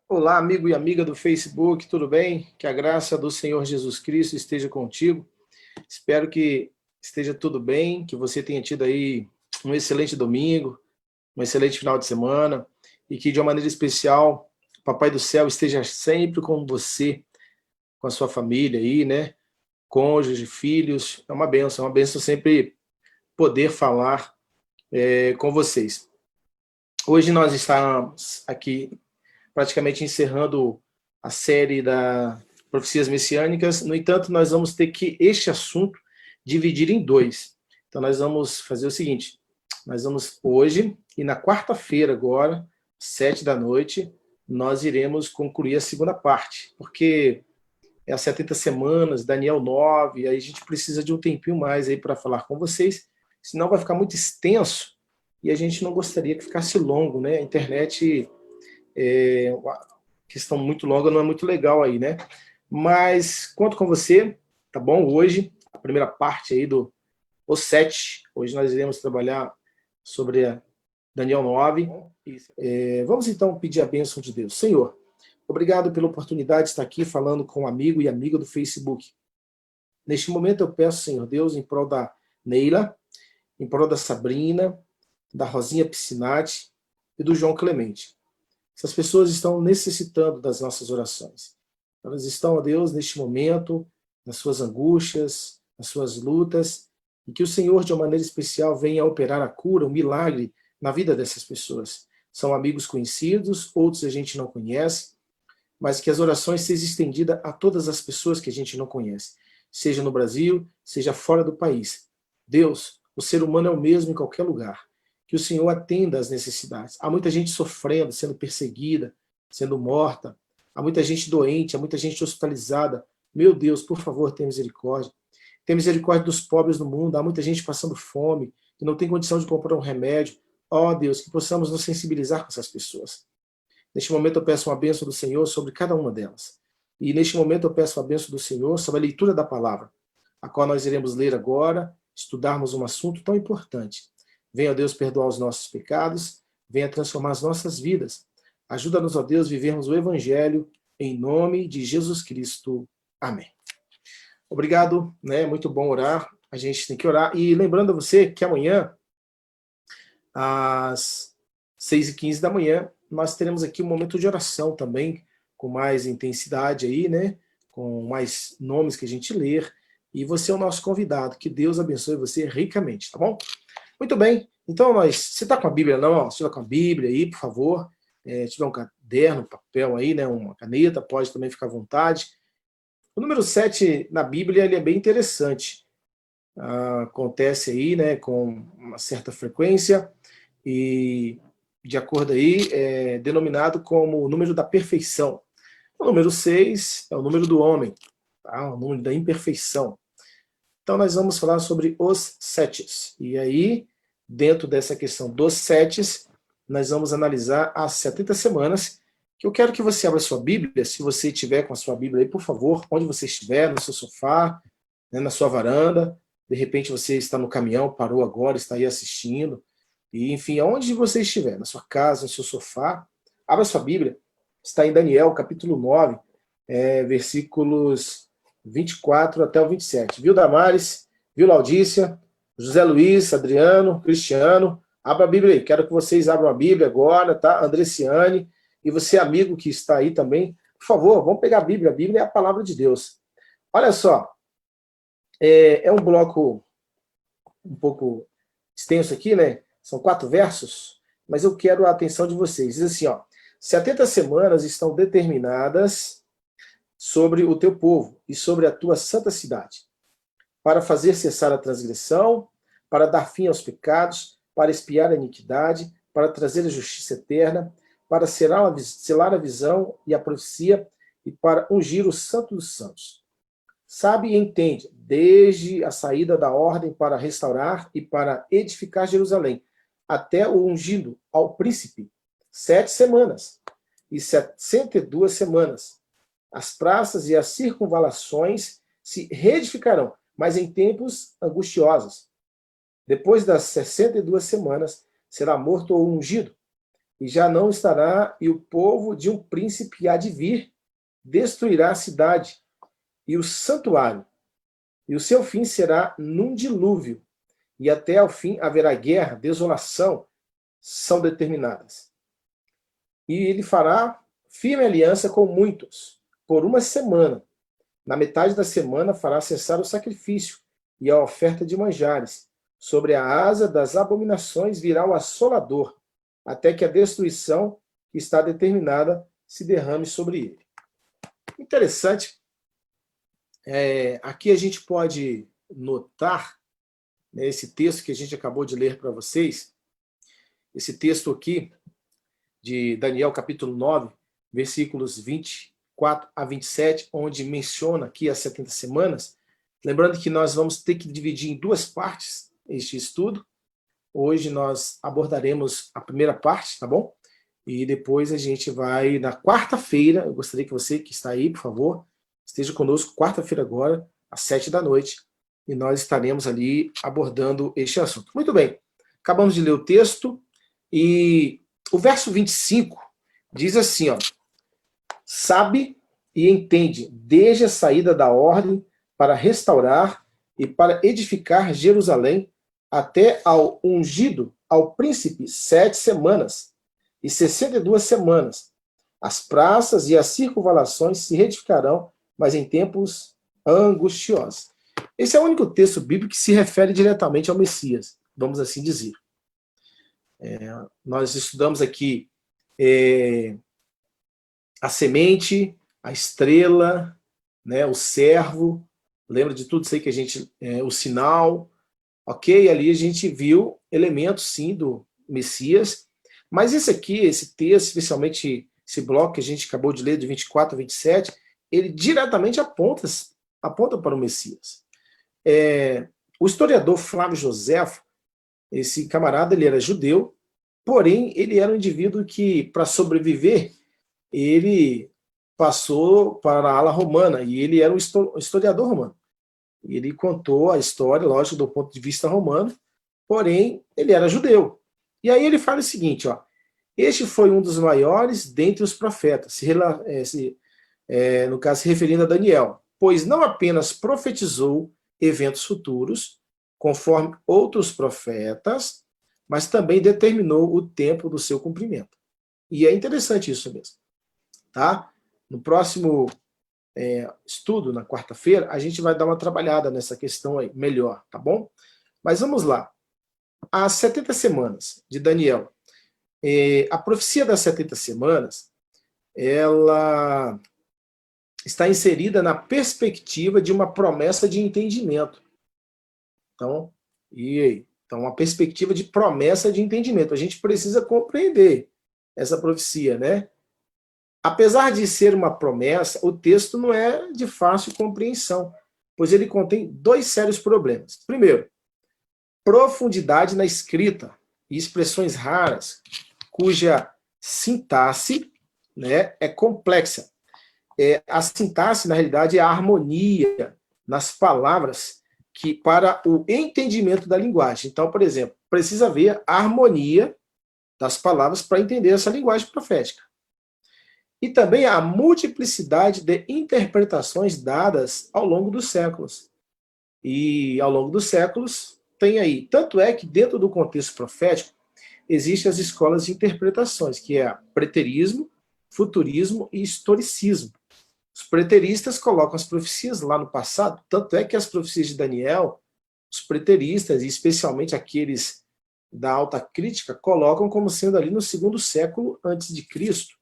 Olá, amigo e amiga do Facebook, tudo bem? Que a graça do Senhor Jesus Cristo esteja contigo. Espero que esteja tudo bem, que você tenha tido aí um excelente domingo, um excelente final de semana e que de uma maneira especial o Papai do Céu esteja sempre com você, com a sua família aí, né? Cônjuge, filhos, é uma benção sempre poder falar com vocês. Hoje nós estamos aqui praticamente encerrando a série da Profecias Messiânicas. No entanto, nós vamos ter que este assunto dividir em dois. Então, nós vamos fazer o seguinte: nós vamos hoje e na quarta-feira, agora, 7 da noite, nós iremos concluir a segunda parte, porque é as 70 semanas, Daniel 9, e aí a gente precisa de um tempinho mais aí para falar com vocês, senão vai ficar muito extenso e a gente não gostaria que ficasse longo, né? A internet uma questão muito longa, não é muito legal aí, né? Mas conto com você, tá bom? Hoje, a primeira parte aí do Os Sete. Hoje nós iremos trabalhar sobre a Daniel 9. Vamos então pedir a bênção de Deus. Senhor, obrigado pela oportunidade de estar aqui falando com um amigo e amiga do Facebook. Neste momento eu peço, Senhor Deus, em prol da Neila, em prol da Sabrina, da Rosinha Piscinati e do João Clemente. Essas pessoas estão necessitando das nossas orações. Elas estão, ó Deus, neste momento, nas suas angústias, nas suas lutas, e que o Senhor, de uma maneira especial, venha operar a cura, o milagre na vida dessas pessoas. São amigos conhecidos, outros a gente não conhece, mas que as orações sejam estendidas a todas as pessoas que a gente não conhece, seja no Brasil, seja fora do país. Deus, o ser humano é o mesmo em qualquer lugar. Que o Senhor atenda às necessidades. Há muita gente sofrendo, sendo perseguida, sendo morta. Há muita gente doente, há muita gente hospitalizada. Meu Deus, por favor, tenha misericórdia. Tenha misericórdia dos pobres no mundo. Há muita gente passando fome, que não tem condição de comprar um remédio. Ó Deus, que possamos nos sensibilizar com essas pessoas. Neste momento eu peço uma bênção do Senhor sobre cada uma delas. E neste momento eu peço a bênção do Senhor sobre a leitura da palavra, a qual nós iremos ler agora, estudarmos um assunto tão importante. Venha, ó Deus, perdoar os nossos pecados, venha transformar as nossas vidas. Ajuda-nos, ó Deus, vivermos o Evangelho em nome de Jesus Cristo. Amém. Obrigado, né? Muito bom orar. A gente tem que orar. E lembrando a você que amanhã, às 6h15 da manhã, nós teremos aqui um momento de oração também, com mais intensidade aí, né? Com mais nomes que a gente ler. E você é o nosso convidado. Que Deus abençoe você ricamente, tá bom? Muito bem, então você está com a Bíblia não? Se estiver com a Bíblia aí, por favor, se tiver um caderno, papel aí, né, uma caneta, pode também ficar à vontade. O número 7 na Bíblia ele é bem interessante. Acontece aí, né, com uma certa frequência e, de acordo aí, é denominado como o número da perfeição. O número 6 é o número do homem, tá? O número da imperfeição. Então nós vamos falar sobre os setes. E aí, dentro dessa questão dos setes, nós vamos analisar as 70 semanas, que eu quero que você abra sua Bíblia, se você estiver com a sua Bíblia aí, por favor, onde você estiver, no seu sofá, né, na sua varanda, de repente você está no caminhão, parou agora, está aí assistindo, e enfim, aonde você estiver, na sua casa, no seu sofá, abra sua Bíblia, está em Daniel, capítulo 9, versículos 24 até o 27. Viu, Damares? Viu, Laudícia? José Luiz, Adriano, Cristiano. Abra a Bíblia aí. Quero que vocês abram a Bíblia agora, tá? Andreciane. E você, amigo que está aí também, por favor, vamos pegar a Bíblia. A Bíblia é a palavra de Deus. Olha só. É um bloco um pouco extenso aqui, né? São 4 versos, mas eu quero a atenção de vocês. Diz assim, ó. 70 semanas estão determinadas sobre o teu povo e sobre a tua santa cidade, para fazer cessar a transgressão, para dar fim aos pecados, para expiar a iniquidade, para trazer a justiça eterna, para selar a visão e a profecia, e para ungir o santo dos santos. Sabe e entende, desde a saída da ordem para restaurar e para edificar Jerusalém, até o ungido ao príncipe, 7 semanas e 62 semanas. As praças e as circunvalações se reedificarão, mas em tempos angustiosos. Depois das 62 semanas, será morto ou ungido. e já não estará, e o povo de um príncipe há de vir, destruirá a cidade e o santuário, e o seu fim será num dilúvio, e até ao fim haverá guerra, desolação, são determinadas. E ele fará firme aliança com muitos, por uma semana. Na metade da semana fará cessar o sacrifício e a oferta de manjares. Sobre a asa das abominações virá o assolador, até que a destruição que está determinada se derrame sobre ele. Interessante. Aqui a gente pode notar, né, esse texto que a gente acabou de ler para vocês, esse texto aqui, de Daniel, capítulo 9, versículos 24 a 27, onde menciona aqui as 70 semanas. Lembrando que nós vamos ter que dividir em duas partes este estudo. Hoje nós abordaremos a primeira parte, tá bom? E depois a gente vai, na quarta-feira, eu gostaria que você que está aí, por favor, esteja conosco quarta-feira agora, às 7 da noite, e nós estaremos ali abordando este assunto. Muito bem, acabamos de ler o texto, e o verso 25 diz assim, ó: sabe e entende desde a saída da ordem para restaurar e para edificar Jerusalém até ao ungido, ao príncipe, 7 semanas e 62 semanas. As praças e as circunvalações se reedificarão, mas em tempos angustiosos. Esse é o único texto bíblico que se refere diretamente ao Messias, vamos assim dizer. Nós estudamos aqui a semente, a estrela, né, o servo, lembra de tudo isso aí que a gente, o sinal, ok? Ali a gente viu elementos, sim, do Messias, mas esse aqui, esse texto, especialmente esse bloco que a gente acabou de ler, de 24 a 27, ele diretamente aponta para o Messias. O historiador Flávio Joséfo, esse camarada, ele era judeu, porém, ele era um indivíduo que, para sobreviver, ele passou para a ala romana, e ele era um historiador romano. Ele contou a história, lógico, do ponto de vista romano, porém, ele era judeu. E aí ele fala o seguinte, ó: este foi um dos maiores dentre os profetas, no caso se referindo a Daniel, pois não apenas profetizou eventos futuros, conforme outros profetas, mas também determinou o tempo do seu cumprimento. E é interessante isso mesmo. Tá? No próximo estudo, na quarta-feira, a gente vai dar uma trabalhada nessa questão aí, melhor, tá bom? Mas vamos lá. As 70 semanas de Daniel. A profecia das 70 semanas, ela está inserida na perspectiva de uma promessa de entendimento. Então, uma perspectiva de promessa de entendimento. A gente precisa compreender essa profecia, né? Apesar de ser uma promessa, o texto não é de fácil compreensão, pois ele contém dois sérios problemas. Primeiro, profundidade na escrita e expressões raras, cuja sintaxe, né, é complexa. A sintaxe, na realidade, é a harmonia nas palavras que para o entendimento da linguagem. Então, por exemplo, precisa haver a harmonia das palavras para entender essa linguagem profética. E também a multiplicidade de interpretações dadas ao longo dos séculos. E ao longo dos séculos tem aí, tanto é que dentro do contexto profético existem as escolas de interpretações, que é preterismo, futurismo e historicismo. Os preteristas colocam as profecias lá no passado, tanto é que as profecias de Daniel, os preteristas, e especialmente aqueles da alta crítica, colocam como sendo ali no 2º século antes de Cristo.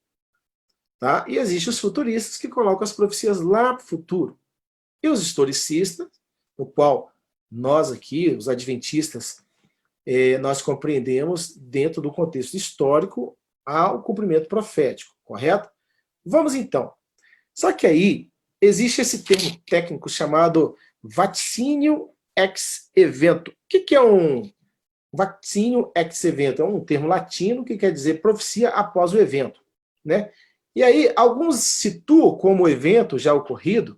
Tá? E existem os futuristas que colocam as profecias lá para o futuro. E os historicistas, no qual nós aqui, os adventistas, nós compreendemos dentro do contexto histórico ao cumprimento profético, correto? Vamos então. Só que aí existe esse termo técnico chamado vaticínio ex evento. O que é um vaticínio ex evento? É um termo latino que quer dizer profecia após o evento, né? E aí, alguns situam como evento já ocorrido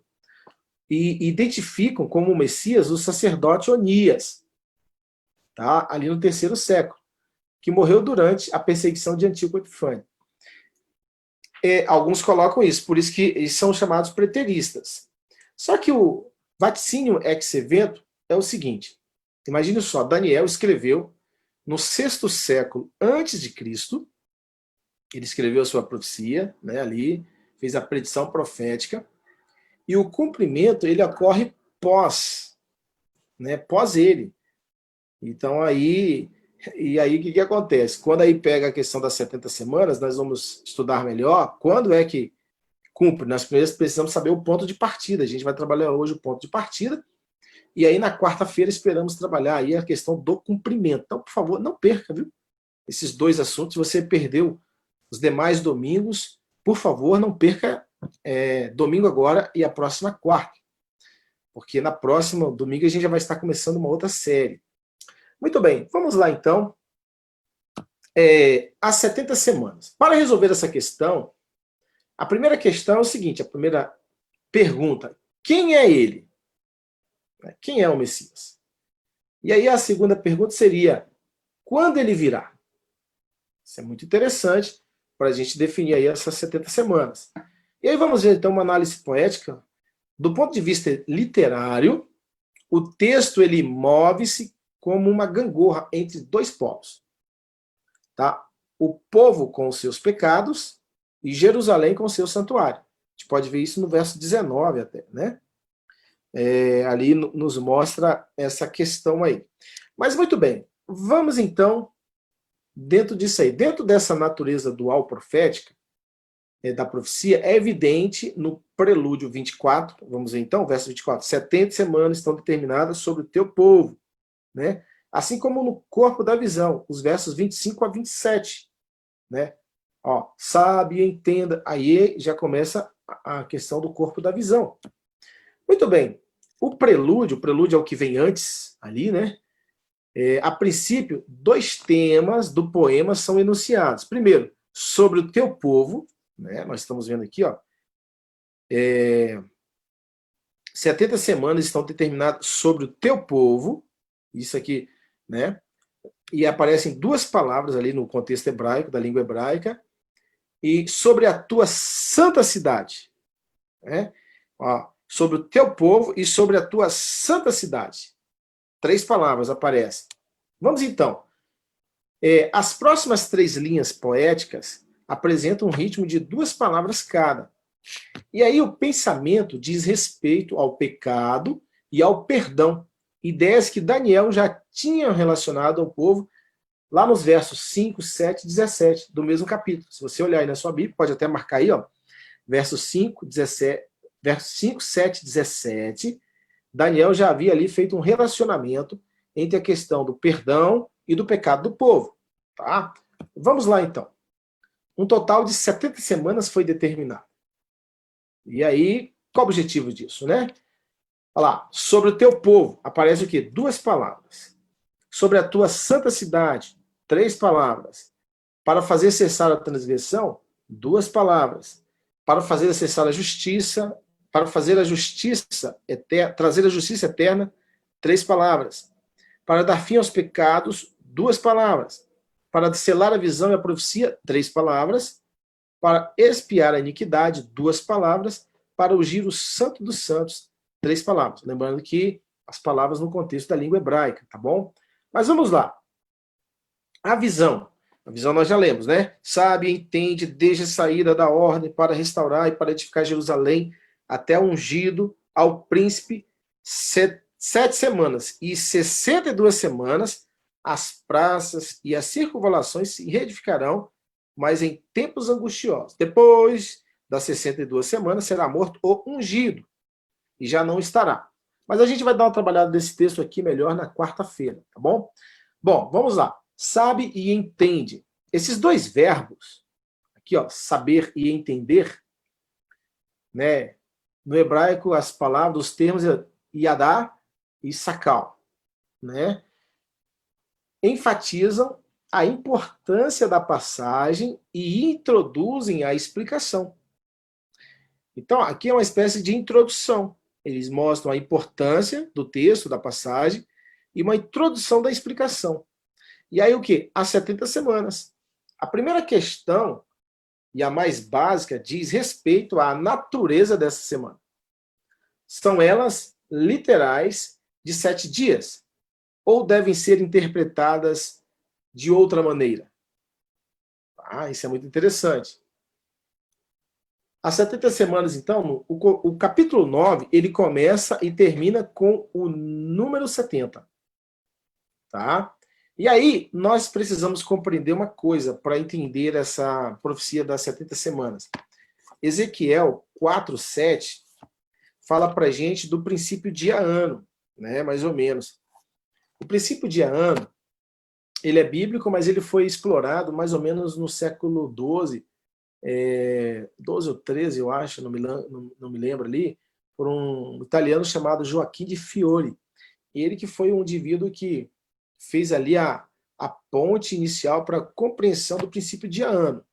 e identificam como o Messias o sacerdote Onias, tá? Ali no 3º século. que morreu durante a perseguição de Antíoco Epifânio. Alguns colocam isso, por isso que eles são chamados preteristas. Só que o vaticínio ex evento é o seguinte, imagine só, Daniel escreveu no 6º século antes de Cristo, ele escreveu a sua profecia, né, ali, fez a predição profética, e o cumprimento ele ocorre pós, né, pós ele. Então aí, o que acontece? Quando aí pega a questão das 70 semanas, nós vamos estudar melhor quando é que cumpre. Nós primeiro precisamos saber o ponto de partida. A gente vai trabalhar hoje o ponto de partida, e aí na quarta-feira esperamos trabalhar aí a questão do cumprimento. Então, por favor, não perca, viu? Esses dois assuntos. Se você perdeu os demais domingos, por favor, não perca domingo agora e a próxima quarta. Porque na próxima domingo a gente já vai estar começando uma outra série. Muito bem, vamos lá então. As 70 semanas. Para resolver essa questão, a primeira questão é o seguinte, a primeira pergunta, quem é ele? Quem é o Messias? E aí a segunda pergunta seria, quando ele virá? Isso é muito interessante para a gente definir aí essas 70 semanas. E aí vamos ver então uma análise poética. Do ponto de vista literário, o texto ele move-se como uma gangorra entre dois povos. Tá? O povo com os seus pecados e Jerusalém com o seu santuário. A gente pode ver isso no verso 19 até, né? Ali nos mostra essa questão aí. Mas muito bem, vamos então dentro disso aí. Dentro dessa natureza dual profética, da profecia, é evidente no prelúdio 24, vamos ver então, verso 24, 70 semanas estão determinadas sobre o teu povo, né? Assim como no corpo da visão, os versos 25 a 27, né? Ó, sabe, entenda, aí já começa a questão do corpo da visão. Muito bem, o prelúdio é o que vem antes, ali, né? A princípio, dois temas do poema são enunciados. Primeiro, sobre o teu povo, né? Nós estamos vendo aqui, ó, 70 semanas estão determinadas sobre o teu povo, isso aqui, né? E aparecem duas palavras ali no contexto hebraico, da língua hebraica, e sobre a tua santa cidade, né? Ó, sobre o teu povo e sobre a tua santa cidade. 3 palavras aparecem. Vamos então. As próximas 3 linhas poéticas apresentam um ritmo de 2 palavras cada. E aí o pensamento diz respeito ao pecado e ao perdão. Ideias que Daniel já tinha relacionado ao povo lá nos versos 5, 7 e 17 do mesmo capítulo. Se você olhar aí na sua Bíblia, pode até marcar aí, ó, versos 5, 7 e 17, Daniel já havia ali feito um relacionamento entre a questão do perdão e do pecado do povo. Tá? Vamos lá, então. Um total de 70 semanas foi determinado. E aí, qual o objetivo disso, né? Olha lá, sobre o teu povo, aparece o quê? 2 palavras. Sobre a tua santa cidade, 3 palavras. Para fazer cessar a transgressão, 2 palavras. Para fazer cessar a justiça, para fazer a justiça eterna, trazer a justiça eterna, 3 palavras. Para dar fim aos pecados, 2 palavras. Para selar a visão e a profecia, 3 palavras. Para expiar a iniquidade, 2 palavras. Para ungir o santo dos santos, 3 palavras. Lembrando que as palavras no contexto da língua hebraica, tá bom? Mas vamos lá. A visão nós já lemos, né? Sabe, entende, desde a saída da ordem para restaurar e para edificar Jerusalém, até ungido ao príncipe, 7 semanas e 62 semanas, as praças e as circunvalações se reedificarão, mas em tempos angustiosos. Depois das 62 semanas será morto o ungido, e já não estará. Mas a gente vai dar uma trabalhada nesse texto aqui melhor na quarta-feira, tá bom? Bom, vamos lá. Sabe e entende. Esses 2 verbos, aqui, ó, saber e entender, né? No hebraico, as palavras, os termos yadá e sakal, né? Enfatizam a importância da passagem e introduzem a explicação. Então, aqui é uma espécie de introdução. Eles mostram a importância do texto, da passagem, e uma introdução da explicação. E aí o quê? As 70 semanas. A primeira questão, e a mais básica, diz respeito à natureza dessa semana. São elas literais de 7 dias? Ou devem ser interpretadas de outra maneira? Ah, isso é muito interessante. As 70 semanas, então, o capítulo 9, ele começa e termina com o número 70. Tá? E aí, nós precisamos compreender uma coisa para entender essa profecia das 70 semanas. Ezequiel 4:7 fala para a gente do princípio dia-ano, né? Mais ou menos. O princípio dia-ano, ele é bíblico, mas ele foi explorado mais ou menos no século XII, 12 ou 13, eu acho, não me lembro ali, por um italiano chamado Joaquim de Fiori. Ele que foi um indivíduo que fez ali a ponte inicial para a compreensão do princípio dia-ano.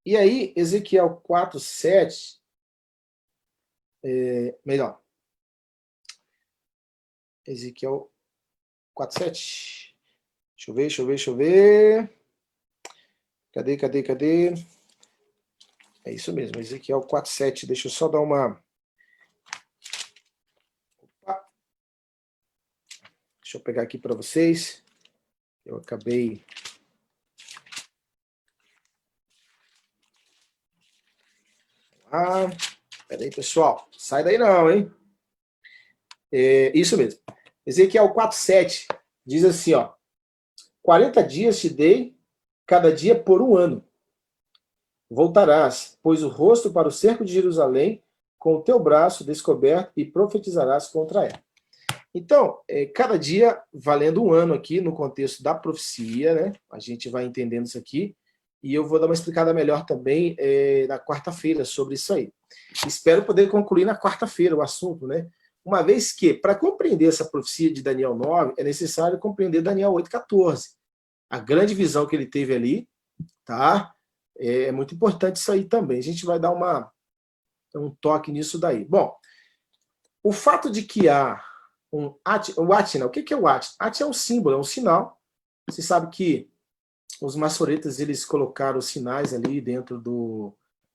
E aí, Ezequiel 4:7, melhor, Ezequiel 4:7. Deixa eu ver. Cadê? É isso mesmo, Ezequiel 4:7. Deixa eu só dar uma... Opa. Deixa eu pegar aqui para vocês. Eu acabei... Ah, peraí, pessoal. Sai daí não, hein? Isso mesmo. Ezequiel 4:7 diz assim, ó: 40 dias te dei, cada dia por um ano. Voltarás, pois o rosto para o cerco de Jerusalém, com o teu braço descoberto, e profetizarás contra ela. Então, cada dia valendo um ano aqui, no contexto da profecia, né? A gente vai entendendo isso aqui, e eu vou dar uma explicada melhor também na quarta-feira sobre isso aí. Espero poder concluir na quarta-feira o assunto, né? Uma vez que, para compreender essa profecia de Daniel 9, é necessário compreender Daniel 8:14. A grande visão que ele teve ali, tá? É muito importante isso aí também. A gente vai dar um toque nisso daí. Bom, o fato de que há o Atna, o que é o Atna? Atna é um símbolo, é um sinal. Você sabe que os maçoretas, eles colocaram sinais ali dentro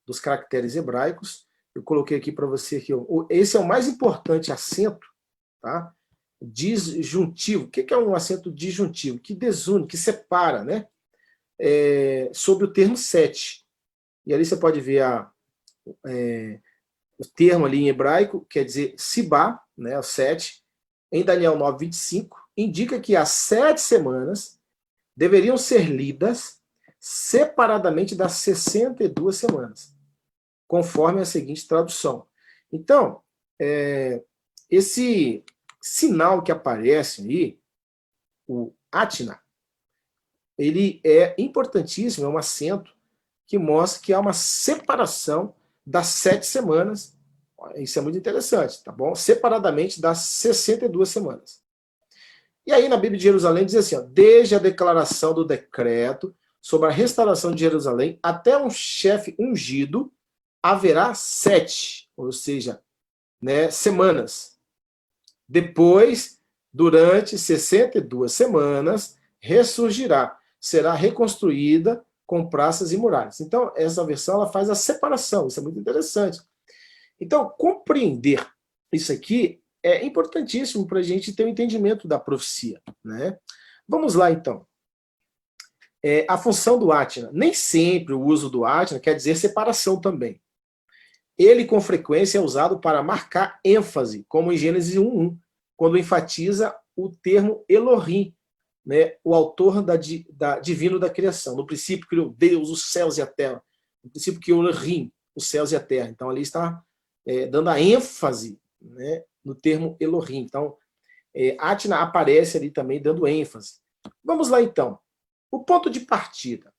dos caracteres hebraicos. Eu coloquei aqui para você que esse é o mais importante acento, tá? Disjuntivo. O que é um acento disjuntivo? Que desune, que separa, né? Sobre o termo 7. E ali você pode ver o termo ali em hebraico, quer dizer Sibá, né, o 7, em Daniel 9:25, indica que as 7 semanas deveriam ser lidas separadamente das 62 semanas, conforme a seguinte tradução. Então, esse sinal que aparece aí, o Atna, ele é importantíssimo, é um acento que mostra que há uma separação das 7 semanas. Isso é muito interessante, tá bom? Separadamente das 62 semanas. E aí na Bíblia de Jerusalém diz assim, ó: desde a declaração do decreto sobre a restauração de Jerusalém até um chefe ungido, haverá 7, ou seja, né, semanas. Depois, durante 62 semanas, ressurgirá, será reconstruída com praças e muralhas. Então, essa versão ela faz a separação, isso é muito interessante. Então, compreender isso aqui é importantíssimo para a gente ter um entendimento da profecia, né? Vamos lá, então. A função do Atna. Nem sempre o uso do Atna quer dizer separação também. Ele, com frequência, é usado para marcar ênfase, como em Gênesis 1:1, quando enfatiza o termo Elohim, né, o autor divino da criação. No princípio criou Deus os céus e a terra. No princípio criou Elohim, os céus e a terra. Então ali está dando a ênfase, né, no termo Elohim. Então, Atna aparece ali também dando ênfase. Vamos lá então. O ponto de partida.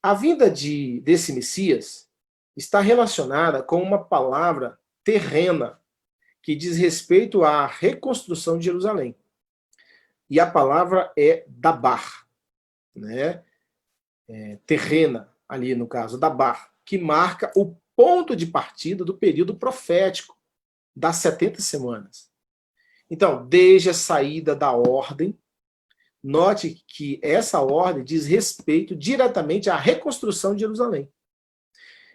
A vinda desse Messias está relacionada com uma palavra terrena que diz respeito à reconstrução de Jerusalém. E a palavra é dabar, né? Terrena, ali no caso, dabar, que marca o ponto de partida do período profético das 70 semanas. Então, desde a saída da ordem, Note que essa ordem diz respeito diretamente à reconstrução de Jerusalém.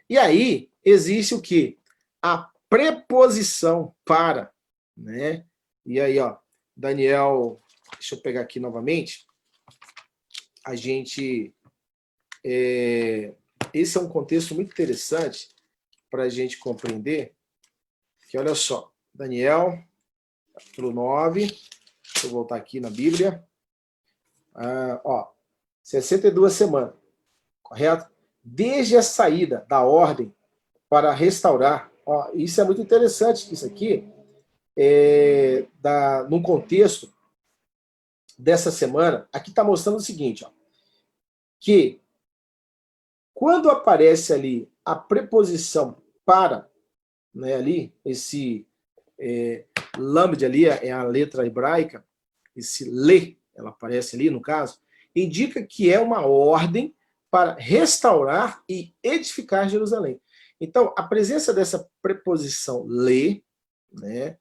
E aí existe o quê? A preposição para, né? E aí, ó, Daniel, deixa eu pegar aqui novamente. A gente, esse é um contexto muito interessante para a gente compreender, que olha só, Daniel, capítulo 9, deixa eu voltar aqui na Bíblia, 62 semanas, correto? Desde a saída da ordem para restaurar, isso é muito interessante, isso aqui, num contexto dessa semana, aqui está mostrando o seguinte, que quando aparece ali a preposição para, né, ali, esse lamed ali é a letra hebraica, esse le, ela aparece ali no caso, indica que é uma ordem para restaurar e edificar Jerusalém. Então, a presença dessa preposição le, né,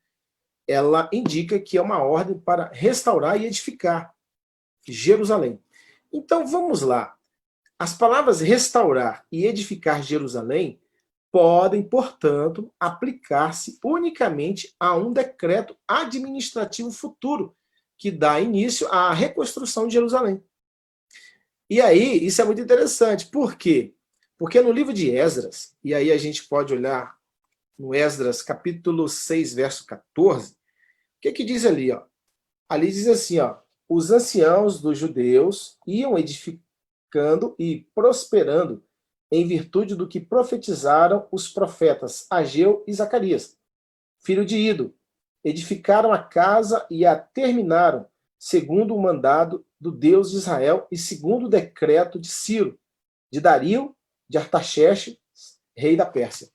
ela indica que é uma ordem para restaurar e edificar Jerusalém. Então, vamos lá. As palavras restaurar e edificar Jerusalém podem, portanto, aplicar-se unicamente a um decreto administrativo futuro que dá início à reconstrução de Jerusalém. E aí, isso é muito interessante. Por quê? Porque no livro de Esdras, e aí a gente pode olhar no Esdras capítulo 6, verso 14, o que diz ali? Ali diz assim, os anciãos dos judeus iam edificando e prosperando em virtude do que profetizaram os profetas Ageu e Zacarias, filho de Ido. Edificaram a casa e a terminaram, segundo o mandado do Deus de Israel e segundo o decreto de Ciro, de Dario, de Artaxerxes, rei da Pérsia.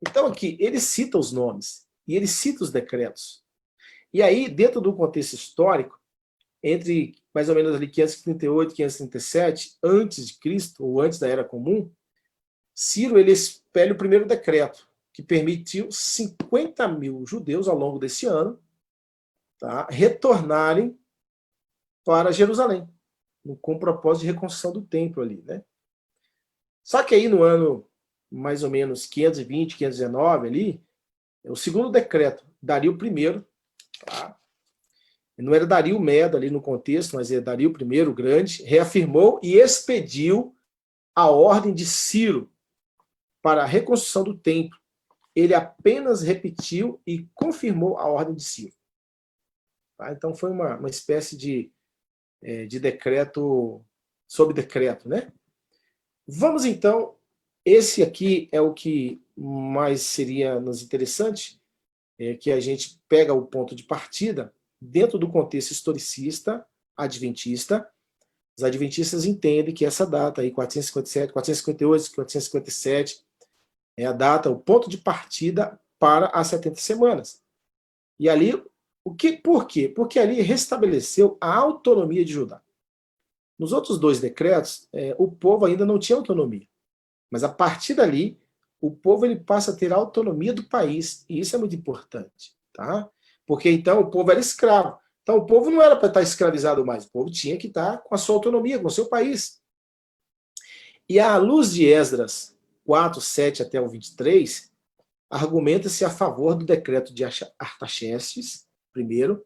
Então aqui, ele cita os nomes e ele cita os decretos. E aí, dentro do contexto histórico, entre mais ou menos ali 538 e 537, antes de Cristo, ou antes da Era Comum, Ciro ele expele o primeiro decreto, que permitiu 50 mil judeus ao longo desse ano, tá, retornarem para Jerusalém, com o propósito de reconstrução do templo ali, né? Só que aí no ano mais ou menos 520, 519 ali, é o segundo decreto, Dario I, tá? Não era Dario Medo ali no contexto, mas é Dario I, o Grande, reafirmou e expediu a ordem de Ciro para a reconstrução do templo. Ele apenas repetiu e confirmou a ordem de Ciro. Tá? Então foi uma espécie de decreto sob decreto, né? Vamos então, esse aqui é o que mais seria nos interessante, que a gente pega o ponto de partida dentro do contexto historicista, adventista. Os adventistas entendem que essa data aí, 457, 458, 457, é a data, o ponto de partida para as 70 semanas. E ali, por quê? Porque ali restabeleceu a autonomia de Judá. Nos outros dois decretos, o povo ainda não tinha autonomia. Mas a partir dali, o povo ele passa a ter a autonomia do país. E isso é muito importante. Tá? Porque então o povo era escravo. Então o povo não era para estar escravizado mais. O povo tinha que estar com a sua autonomia, com o seu país. E à luz de Esdras 4, 7 até o 23, argumenta-se a favor do decreto de Artaxerxes, primeiro,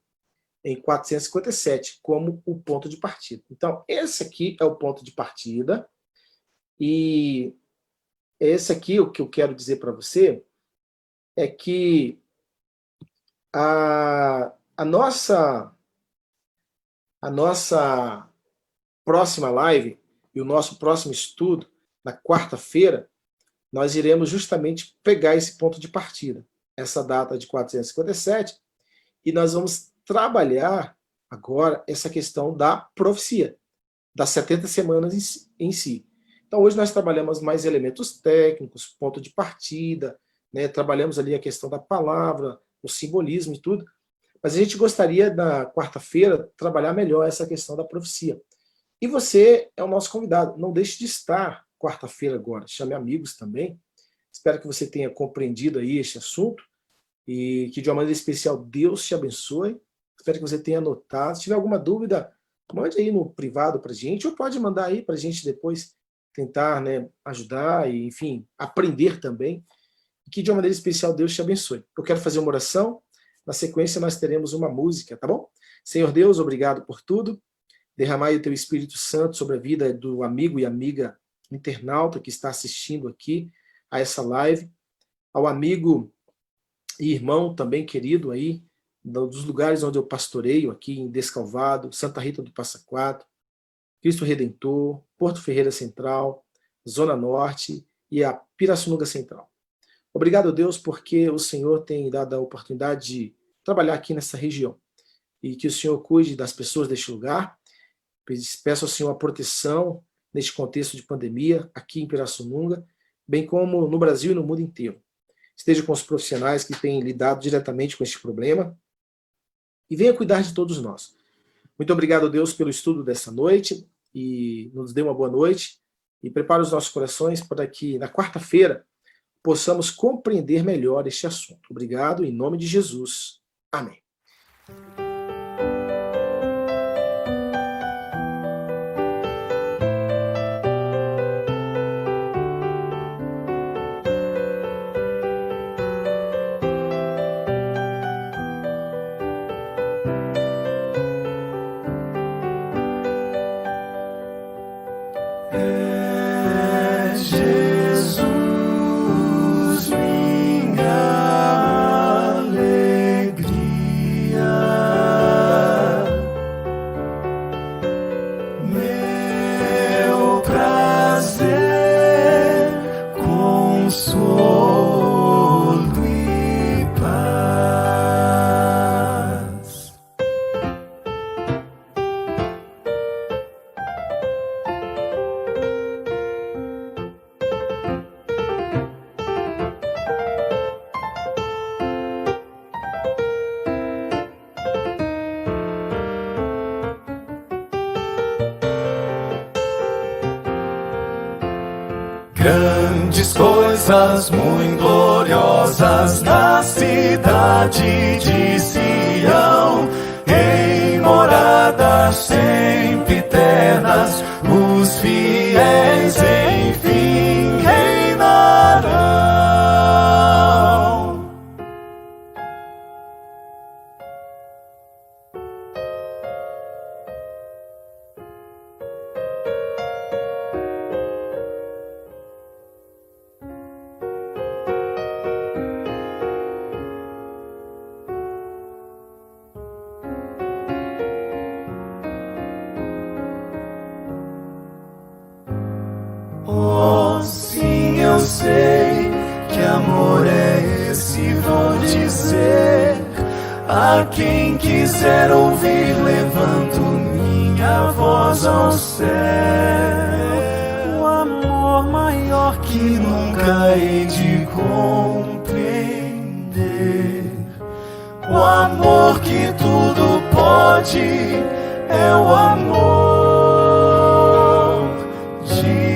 em 457, como o ponto de partida. Então, esse aqui é o ponto de partida, e esse aqui, o que eu quero dizer para você, é que a nossa próxima live e o nosso próximo estudo, na quarta-feira, nós iremos justamente pegar esse ponto de partida, essa data de 457, e nós vamos trabalhar agora essa questão da profecia, das 70 semanas em si. Então hoje nós trabalhamos mais elementos técnicos, ponto de partida, né? Trabalhamos ali a questão da palavra, o simbolismo e tudo, mas a gente gostaria, na quarta-feira, trabalhar melhor essa questão da profecia. E você é o nosso convidado, não deixe de estar quarta-feira agora, chame amigos também. Espero que você tenha compreendido aí este assunto e que de uma maneira especial Deus te abençoe. Espero que você tenha anotado. Se tiver alguma dúvida, mande aí no privado para a gente, ou pode mandar aí para a gente depois tentar, né, ajudar e, enfim, aprender também. E que de uma maneira especial Deus te abençoe. Eu quero fazer uma oração, na sequência nós teremos uma música, tá bom? Senhor Deus, obrigado por tudo. Derramai o teu Espírito Santo sobre a vida do amigo e amiga internauta que está assistindo aqui a essa live, ao amigo e irmão também querido aí, dos lugares onde eu pastoreio, aqui em Descalvado, Santa Rita do Passa Quatro, Cristo Redentor, Porto Ferreira Central, Zona Norte e a Pirassununga Central. Obrigado, Deus, porque o Senhor tem dado a oportunidade de trabalhar aqui nessa região e que o Senhor cuide das pessoas deste lugar. Peço ao Senhor a proteção neste contexto de pandemia aqui em Pirassununga, bem como no Brasil e no mundo inteiro. Esteja com os profissionais que têm lidado diretamente com este problema e venha cuidar de todos nós. Muito obrigado, Deus, pelo estudo dessa noite e nos dê uma boa noite e prepare os nossos corações para que na quarta-feira possamos compreender melhor este assunto. Obrigado, em nome de Jesus. Amém. Grandes coisas muito gloriosas na cidade de Sião, em moradas sempre eternas, os fiéis enfim reinarão. Oh, sim, eu sei que amor é esse, vou dizer. A quem quiser ouvir, levanto minha voz ao céu. O amor maior que nunca hei de compreender. O amor que tudo pode é o amor de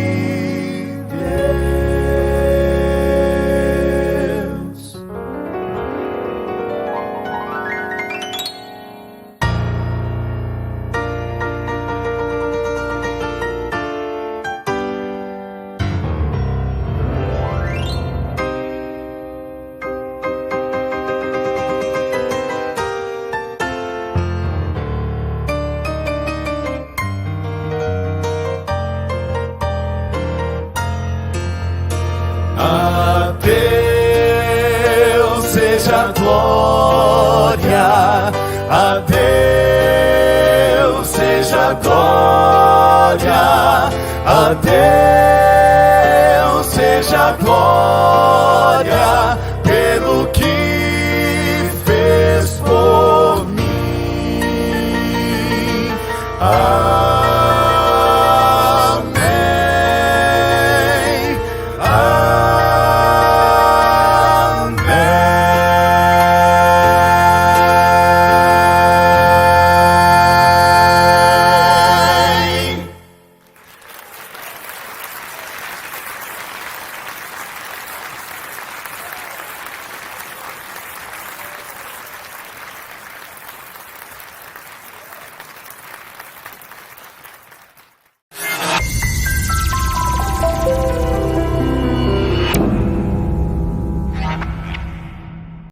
a Deus seja glória, a Deus seja glória, a Deus seja glória.